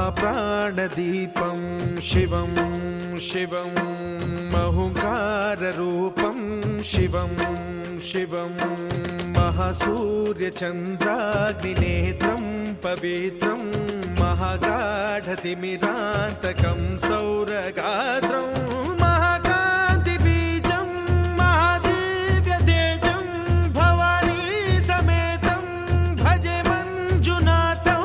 महाप्राणदीपं शिवं शिवं महुङ्काररूपं शिवं शिवं महासूर्यचन्द्राग्निनेत्रं पवित्रं महागाढतिमिरान्तकं सौरगात्रं महाकान्तिबीजं महादिव्यतेजं भवानी समेतं भजे मञ्जुनाथं।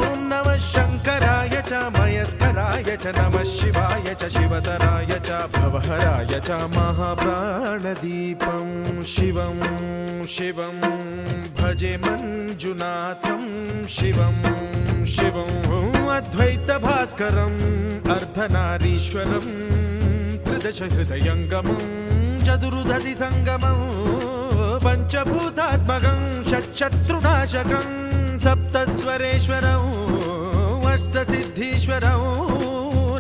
ॐ नमः शङ्कराय च मयस्कराय च नमः शिवाय च शिवतराय च भवहराय च महाप्राणदीपं शिवं शिवं भजे मञ्जुनाथं शिवं शिवं अद्वैतभास्करम् अर्धनारीश्वरं त्रिदशहृदयङ्गमं चतुर्दधिसङ्गमं पञ्चभूतात्मकं षट्शत्रुनाशकं सप्तस्वरेश्वरं अष्टसिद्धीश्वरं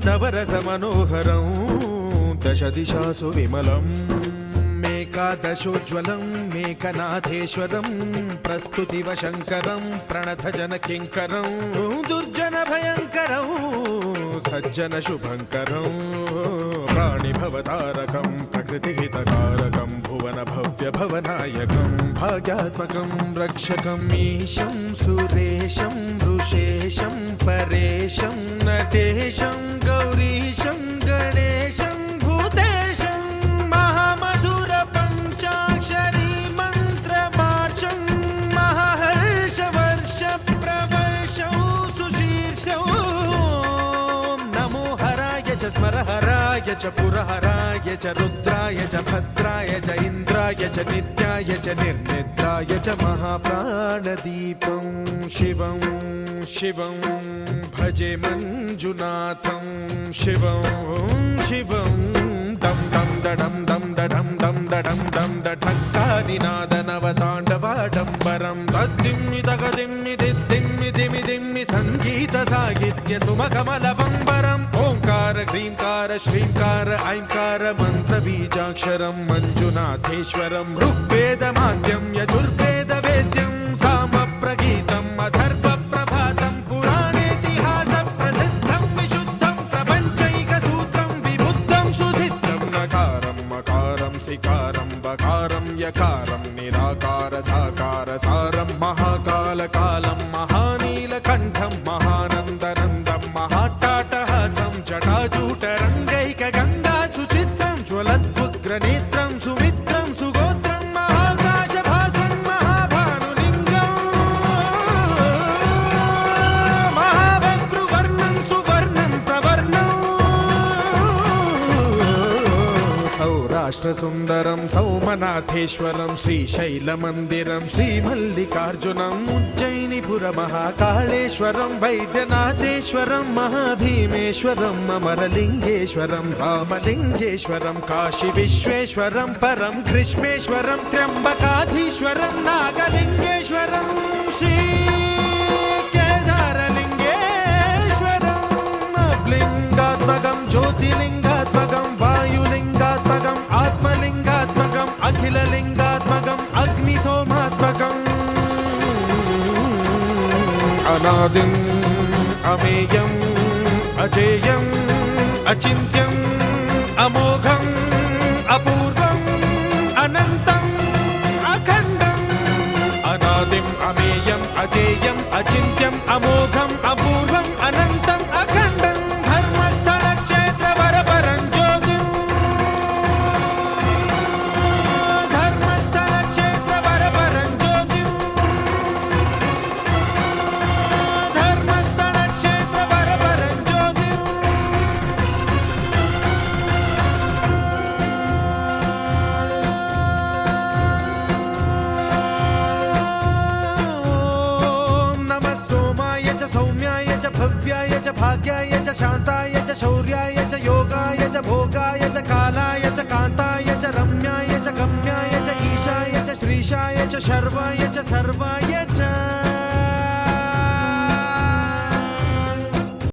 नवरसमनोहरं दशदिशासु विमलम् एकादशोज्ज्वलं मेकनाथेश्वरं प्रस्तुतिवशङ्करं प्रणतजनकिङ्करं दुर्जनभयङ्करं सज्जनशुभङ्करं प्राणिभवतारकं प्रकृतिहितकारकं भुवनभव्यभवनायकं भाग्यात्मकं रक्षकं ईशं सुरेशं ऋषेशं परेशं नटेशं गौरीशं गणेशं भूतेशं महामधुरपञ्चाक्षरी मन्त्रमार्चं महाहर्षवर्षप्रवर्षं सुशीर्षं। नमो हराय च स्मरहराय च पुरहराय च रुद्राय च भद्राय च इन्द्राय च नित्याय च निर्निद्राय च महाप्राणदीपं शिवं शिवं भजे मञ्जुनाथं शिवं शिवं दं दं दडं दं दडं दं दडं दं डठक्कानिनादनवताण्डवाडम्बरं तद्दिम्मि तगदिम्मि दिद्दिम्मि दिमि दिम्मि सङ्गीतसाहित्य सुमकमलबम्बरम् ओङ्कार ह्रीङ्कार श्रीङ्कार ऐङ्कार मन्त्रबीजाक्षरं मञ्जुनाथेश्वरं ऋग्वेदमाद्यं यजुर्वेदवेद्यं सामप्रगीतम् अथर्वप्रभातं पुराणेतिहासप्रसिद्धं विशुद्धं प्रपञ्चैकसूत्रं विबुद्धं सुसिद्धं नकारं मकारं सिकारं बकारं यकारं निराकार साकार सारं महाकालकालं महानीलकण्ठं महानन्दनन्दं महाट्टाटहासं जटाजूटरङ्गैकगङ्गा सुचित्रं ज्वलद्वुग्रनेत्रं सुमित्रं सुगोत्रं महाकाशभासं महाभानुलिङ्गं महाबभ्रुवर्णं सुवर्णं प्रवर्णं सौराष्ट्रसुन्दरं सौमनाथेश्वरं श्रीशैलमन्दिरं श्रीमल्लिकार्जुनम् उज्जयिनीपुरमहाकाळेश्वरं वैद्यनाथेश्वरं महाभीमेश्वरं अमरलिङ्गेश्वरं रामलिङ्गेश्वरं काशीविश्वेश्वरं परं ग्रीष्मेश्वरं त्र्यम्बकाधीश्वरं नागलिङ्गेश्वरं श्रीकेदारलिङ्गेश्वरं लिङ्गात्मकं ज्योतिलिङ्गात्मकं वायुलिङ्गात्मकम् आत्मलिङ्गात्मकम् अखिललिङ्गात्मकम् अग्निसोमात्मकम् अनादिम् अमेयम् अजेयम् अचिन्त्यम् अमोघम् अपूर्वम् अनन्तम् अखण्डम् अनादिम् अमेयम् अजेयम् अचिन्त्यम् अमोघम् अपूर्वम् अनन्तम् अखण्डम् धर्मस्थलक्षेत्रवरपरं ज्योतिम् धर्मस्थलक्षेत्रवरपरं ज्योतिम् धर्मस्थलक्षेत्रवरपरं ज्योतिम्। ॐ नमः सोमाय च सौम्याय च भव्याय च भाग्याय च शान्ताय च शौर्याय च योगाय च भोगाय च कालाय च कान्ताय च रम्याय च गम्याय च ईशाय च श्रीशाय च शर्वाय च सर्वाय च